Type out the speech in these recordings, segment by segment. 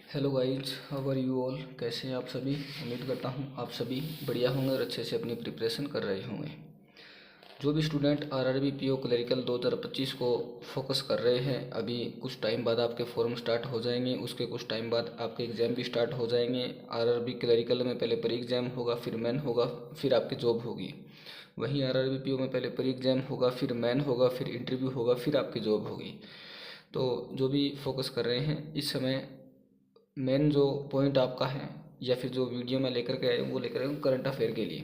Hello guys, how are you all. कैसे हैं आप सभी। उम्मीद करता हूं आप सभी बढ़िया होंगे और अच्छे से अपनी प्रिपरेशन कर रहे होंगे। जो भी स्टूडेंट आरआरबी पीओ क्लरिकल 2025 को फोकस कर रहे हैं, अभी कुछ टाइम बाद आपके फॉर्म स्टार्ट हो जाएंगे। उसके कुछ टाइम बाद आपके एग्ज़ाम भी स्टार्ट हो जाएंगे। आरआरबी क्लरिकल में पहले प्री एग्ज़ाम होगा, फिर मेन होगा, फिर आपकी जॉब होगी। वहीं आरआरबी पीओ में पहले प्री एग्ज़ाम होगा, फिर मेन होगा, फिर इंटरव्यू होगा, फिर आपकी जॉब होगी। तो जो भी फोकस कर रहे हैं इस समय, मेन जो पॉइंट आपका है या फिर जो वीडियो में लेकर के आए हूँ वो लेकर आए हूँ करंट अफेयर के लिए।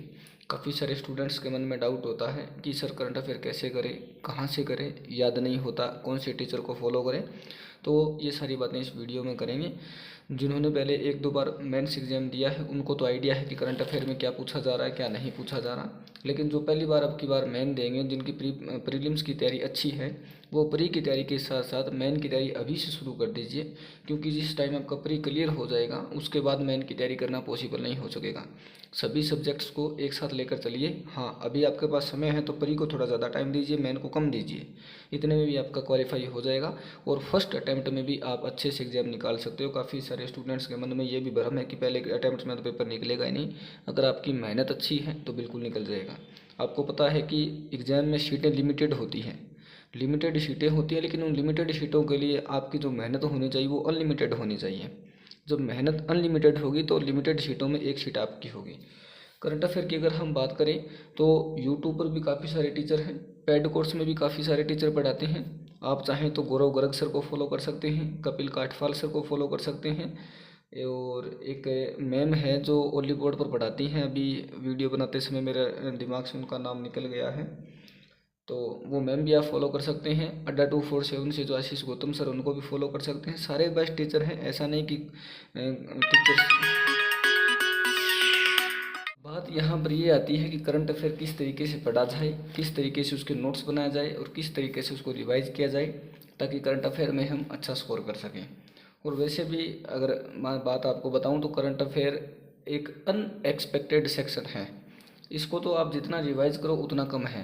काफ़ी सारे स्टूडेंट्स के मन में डाउट होता है कि सर करंट अफेयर कैसे करें, कहाँ से करें, याद नहीं होता, कौन से टीचर को फॉलो करें। तो ये सारी बातें इस वीडियो में करेंगे। जिन्होंने पहले एक दो बार मेंस एग्जाम दिया है उनको तो आइडिया है कि करंट अफेयर में क्या पूछा जा रहा है, क्या नहीं पूछा जा रहा। लेकिन जो पहली बार अब की बार मेन देंगे, जिनकी प्रीलिम्स की तैयारी अच्छी है, वो प्री की तैयारी के साथ साथ मेन की तैयारी अभी से शुरू कर दीजिए। क्योंकि जिस टाइम आपका प्री क्लियर हो जाएगा उसके बाद मेन की तैयारी करना पॉसिबल नहीं हो सकेगा। सभी सब्जेक्ट्स को एक साथ लेकर चलिए। हाँ, अभी आपके पास समय है तो प्री को थोड़ा ज़्यादा टाइम दीजिए, मेन को कम दीजिए। इतने में भी आपका क्वालिफाई हो जाएगा और फर्स्ट अटैम्प्ट में भी आप अच्छे से एग्जाम निकाल सकते हो। काफ़ी सारे स्टूडेंट्स के मन में ये भी भ्रम है कि पहले अटैम्प्ट में तो पेपर निकलेगा ही नहीं। अगर आपकी मेहनत अच्छी है तो बिल्कुल निकल जाएगा। आपको पता है कि एग्ज़ाम में सीटें लिमिटेड होती हैं, लिमिटेड सीटें होती हैं, लेकिन उन लिमिटेड सीटों के लिए आपकी जो मेहनत होनी चाहिए वो अनलिमिटेड होनी चाहिए। जब मेहनत अनलिमिटेड होगी तो लिमिटेड सीटों में एक सीट आपकी होगी। करंट अफेयर की अगर हम बात करें तो यूट्यूब पर भी काफ़ी सारे टीचर हैं, पेड कोर्स में भी काफ़ी सारे टीचर पढ़ाते हैं। आप चाहें तो गौरव गर्ग सर को फॉलो कर सकते हैं, कपिल काठपाल सर को फॉलो कर सकते हैं। और एक मैम है जो ओली बोर्ड पर पढ़ाती हैं, अभी वीडियो बनाते समय मेरे दिमाग से उनका नाम निकल गया है, तो वो मैम भी आप फॉलो कर सकते हैं। अड्डा 247 से जो आशीष गौतम सर, उनको भी फॉलो कर सकते हैं। सारे बेस्ट टीचर हैं, ऐसा नहीं कि टीचर्स। बात यहाँ पर ये आती है कि करंट अफेयर किस तरीके से पढ़ा जाए, किस तरीके से उसके नोट्स बनाया जाए और किस तरीके से उसको रिवाइज किया जाए ताकि करंट अफेयर में हम अच्छा स्कोर कर सकें। और वैसे भी अगर मैं बात आपको बताऊं तो करंट अफेयर एक अनएक्सपेक्टेड सेक्शन है। इसको तो आप जितना रिवाइज करो उतना कम है।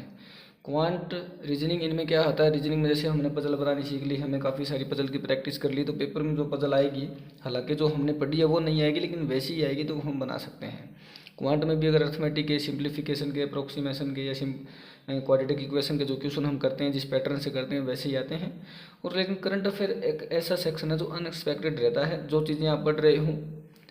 क्वांट रीजनिंग, इनमें क्या होता है, रीजनिंग में जैसे हमने पजल बनानी सीख ली, हमें काफ़ी सारी पजल की प्रैक्टिस कर ली, तो पेपर में जो पजल आएगी, हालांकि जो हमने पढ़ी है वो नहीं आएगी लेकिन वैसी ही आएगी तो वो हम बना सकते हैं। क्वांट में भी अगर अर्थमेटिक के, सिंप्लीफिकेशन के, अप्रोक्सीमेशन के या क्वाड्रेटिक इक्वेशन के जो क्वेश्चन हम करते हैं जिस पैटर्न से करते हैं वैसे ही आते हैं। और लेकिन करंट अफेयर एक ऐसा सेक्शन है जो अनएक्सपेक्टेड रहता है। जो चीज़ें आप पढ़ रहे हो,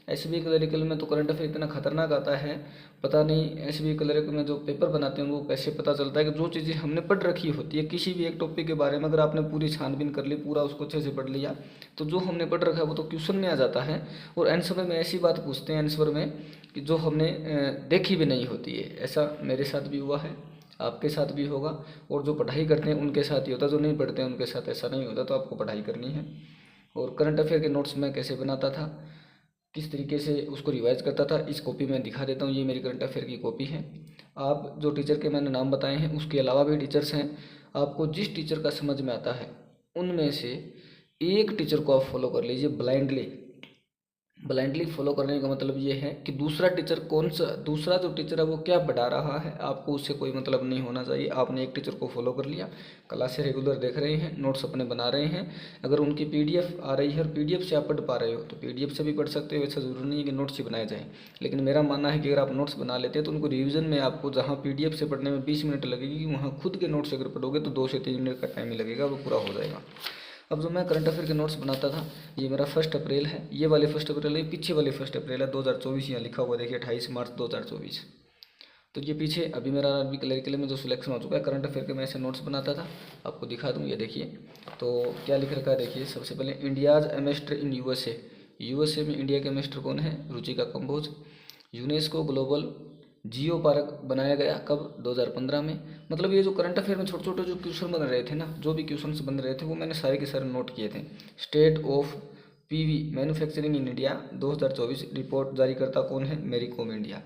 एसबी क्लरिकल में तो करंट अफेयर इतना खतरनाक आता है, पता नहीं एसबी क्लरिकल में जो पेपर बनाते हैं वो कैसे पता चलता है कि जो चीज़ें हमने पढ़ रखी होती है किसी भी एक टॉपिक के बारे में, अगर आपने पूरी छानबीन कर ली, पूरा उसको अच्छे से पढ़ लिया, तो जो हमने पढ़ रखा है वो तो क्वेश्चन में आ जाता है। और आंसर में ऐसी बात पूछते हैं आंसर में कि जो हमने देखी भी नहीं होती है। ऐसा मेरे साथ भी हुआ है, आपके साथ भी होगा। और जो पढ़ाई करते हैं उनके साथ ही होता है, जो नहीं पढ़ते हैं उनके साथ ऐसा नहीं होता। तो आपको पढ़ाई करनी है। और करंट अफेयर के नोट्स मैं कैसे बनाता था, किस तरीके से उसको रिवाइज करता था, इस कॉपी में दिखा देता हूँ। ये मेरी करंट अफेयर की कॉपी है। आप जो टीचर के मैंने नाम बताए हैं उसके अलावा भी टीचर्स हैं, आपको जिस टीचर का समझ में आता है उनमें से एक टीचर को आप फॉलो कर लीजिए ब्लाइंडली। ब्लाइंडली फॉलो करने का मतलब ये है कि दूसरा टीचर कौन सा, दूसरा जो टीचर है वो क्या पढ़ा रहा है, आपको उससे कोई मतलब नहीं होना चाहिए। आपने एक टीचर को फॉलो कर लिया, क्लासें रेगुलर देख रहे हैं, नोट्स अपने बना रहे हैं। अगर उनकी पीडीएफ आ रही है और पीडीएफ से आप पढ़ पा रहे हो तो पीडीएफ से भी पढ़ सकते हो, ऐसा ज़रूरी नहीं है कि नोट्स ही बनाए जाएँ। लेकिन मेरा मानना है कि अगर आप नोट्स बना लेते हैं तो उनको रिविजन में आपको जहाँ पीडीएफ से पढ़ने में 20 मिनट लगेगी, वहाँ खुद के नोट्स अगर पढ़ोगे तो 2 से 3 मिनट का टाइम ही लगेगा, वो पूरा हो जाएगा। अब जो मैं करंट अफेयर के नोट्स बनाता था, ये मेरा 1 अप्रैल है, ये वाले 1 अप्रैल है, पीछे वाले 1 अप्रैल है 2024, यहाँ लिखा हुआ देखिए 28 मार्च 2024। तो ये पीछे अभी मेरा आरबी क्लरिकल में जो सिलेक्शन हो चुका है करंट अफेयर के, मैं ऐसे नोट्स बनाता था। आपको दिखा दूँ, ये देखिए। तो क्या लिख रखा है देखिए, सबसे पहले India's ambassador in USA. USA में इंडिया के एम्बेसडर कौन है, Ruchika Kamboj. UNESCO global geopark बनाया गया कब, 2015 में। मतलब ये जो करंट अफेयर में छोटे छोटे जो क्वेश्चन बन रहे थे ना, जो भी क्वेश्चन बन रहे थे वो मैंने सारे के सारे नोट किए थे। State of PV manufacturing in India 2024 report जारी करता कौन है, मेरी कॉम इंडिया।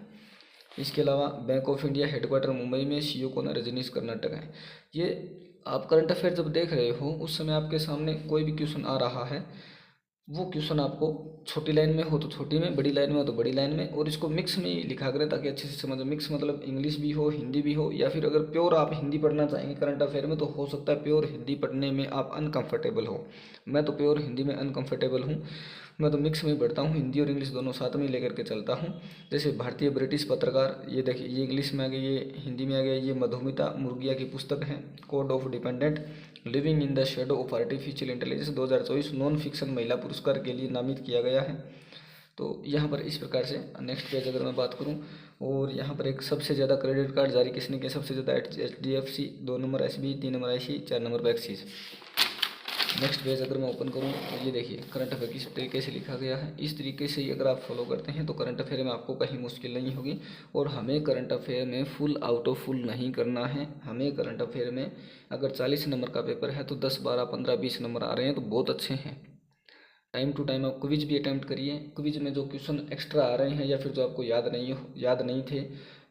इसके अलावा bank of India headquarter Mumbai में, सीईओ कौन है, रजनीश कर्नाटक है। ये आप करंट अफेयर जब देख रहे हो उस समय आपके सामने कोई भी क्वेश्चन आ रहा है, वो क्वेश्चन आपको छोटी लाइन में हो तो छोटी में, बड़ी लाइन में हो तो बड़ी लाइन में, और इसको मिक्स में ही लिखा करें ताकि अच्छे से समझ। मिक्स मतलब इंग्लिश भी हो, हिंदी भी हो, या फिर अगर प्योर आप हिंदी पढ़ना चाहेंगे करंट अफेयर में तो हो सकता है प्योर हिंदी पढ़ने में आप अनकंफर्टेबल हो। मैं तो प्योर हिंदी में अनकंफर्टेबल हूँ। मैं तो मिक्स में ही पढ़ता हूँ, हिंदी और इंग्लिश दोनों साथ में लेकर के चलता हूँ। जैसे भारतीय ब्रिटिश पत्रकार, ये देखिए ये इंग्लिश में आ गया, ये हिंदी में आ गया। ये मधुमिता मुर्गिया की पुस्तक है, code of dependent, living in the shadow of artificial intelligence, 2024 non fiction महिला पुरस्कार के लिए नामित किया गया है। तो यहाँ पर इस प्रकार से नेक्स्ट पेज अगर मैं बात करूँ, और यहाँ पर एक सबसे ज़्यादा क्रेडिट कार्ड जारी किसने किया, सबसे ज़्यादा HDFC, 2 number SBI, 3 number ICICI, 4 number पर एक्सिस। नेक्स्ट पेज अगर मैं ओपन करूँ तो ये देखिए करंट अफेयर किस तरीके से लिखा गया है। इस तरीके से ही अगर आप फॉलो करते हैं तो करंट अफेयर में आपको कहीं मुश्किल नहीं होगी। और हमें करंट अफेयर में फुल आउट ऑफ फुल नहीं करना है। हमें करंट अफेयर में अगर 40 नंबर का पेपर है तो 10, 12, 15, 20 नंबर आ रहे हैं तो बहुत अच्छे हैं। टाइम टू टाइम आप क्विज भी अटैम्प्ट करिए। क्विज में जो क्वेश्चन एक्स्ट्रा आ रहे हैं या फिर जो आपको याद नहीं थे,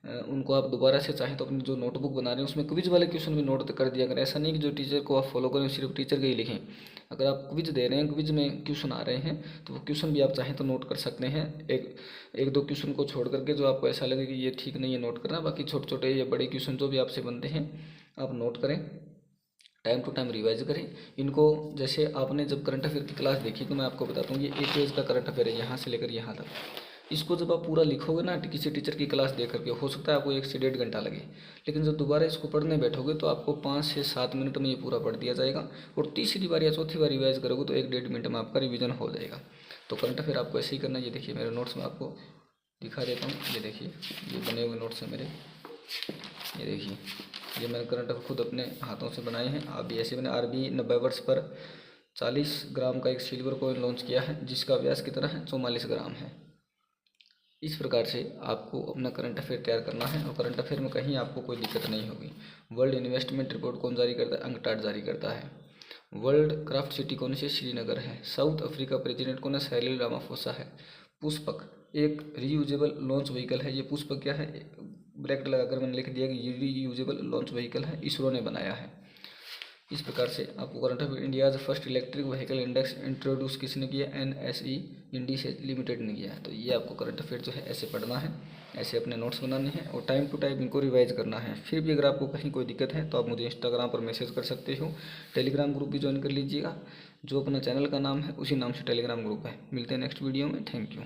उनको आप दोबारा से चाहें तो अपनी जो नोटबुक बना रहे हैं उसमें क्विज वाले क्वेश्चन भी नोट कर दिया करें। ऐसा नहीं कि जो टीचर को आप फॉलो करें सिर्फ टीचर के ही लिखें। अगर आप क्विज दे रहे हैं, क्विज में क्वेश्चन आ रहे हैं तो वो क्वेश्चन भी आप चाहें तो नोट कर सकते हैं। एक दो क्वेश्चन को छोड़ करके जो आपको ऐसा लगे कि ये ठीक नहीं है नोट करना, बाकी छोटे छोटे या बड़े क्वेश्चन जो भी आपसे बनते हैं आप नोट करें। टाइम टू टाइम रिवाइज करें इनको। जैसे आपने जब करंट अफेयर की क्लास देखी तो मैं आपको बताता हूँ, ये 1 पेज का करंट अफेयर है यहाँ से लेकर यहाँ तक। इसको जब आप पूरा लिखोगे ना किसी टीचर की क्लास देख करके, हो सकता है आपको 1 से 1.5 घंटा लगे, लेकिन जब दोबारा इसको पढ़ने बैठोगे तो आपको 5 से 7 मिनट में ये पूरा पढ़ दिया जाएगा। और तीसरी बार या चौथी बार रिवाइज करोगे तो 1-1.5 मिनट में आपका रिविजन हो जाएगा। तो करंट अफेयर आपको ऐसे ही करना है। ये देखिए मेरे नोट्स में आपको दिखा देता हूँ। ये देखिए ये बने हुए नोट्स हैं मेरे। ये देखिए ये मैंने करंट अफेयर खुद अपने हाथों से बनाए हैं। आप भी ऐसे बने। RBI 90 वर्ष पर 40 ग्राम का एक सिल्वर कॉइन लॉन्च किया है जिसका व्यास कितना है, 44 ग्राम है। इस प्रकार से आपको अपना करंट अफेयर तैयार करना है और करंट अफेयर में कहीं आपको कोई दिक्कत नहीं होगी। वर्ल्ड इन्वेस्टमेंट रिपोर्ट कौन जारी करता है, अंकटाड जारी करता है। वर्ल्ड क्राफ्ट सिटी कौन सी, श्रीनगर है। साउथ अफ्रीका प्रेसिडेंट कौन है, साइरिल रामाफोसा है। पुष्पक एक रीयूजेबल लॉन्च व्हीकल है। ये पुष्पक क्या है, ब्रैकेट लगाकर मैंने लिख दिया कि ये रीयूजेबल लॉन्च व्हीकल है, इसरो ने बनाया है। इस प्रकार से आपको current affair. India's first electric vehicle index introduce किसने किया, NSE इंडीसेज लिमिटेड ने किया है। तो ये आपको करंट अफेयर जो है ऐसे पढ़ना है, ऐसे अपने नोट्स बनाने हैं और टाइम टू टाइम इनको रिवाइज करना है। फिर भी अगर आपको कहीं कोई दिक्कत है तो आप मुझे इंस्टाग्राम पर मैसेज कर सकते हो। टेलीग्राम ग्रुप भी ज्वाइन कर लीजिएगा, जो अपना चैनल का नाम है उसी नाम से टेलीग्राम ग्रुप है। मिलते हैं नेक्स्ट वीडियो में। Thank you.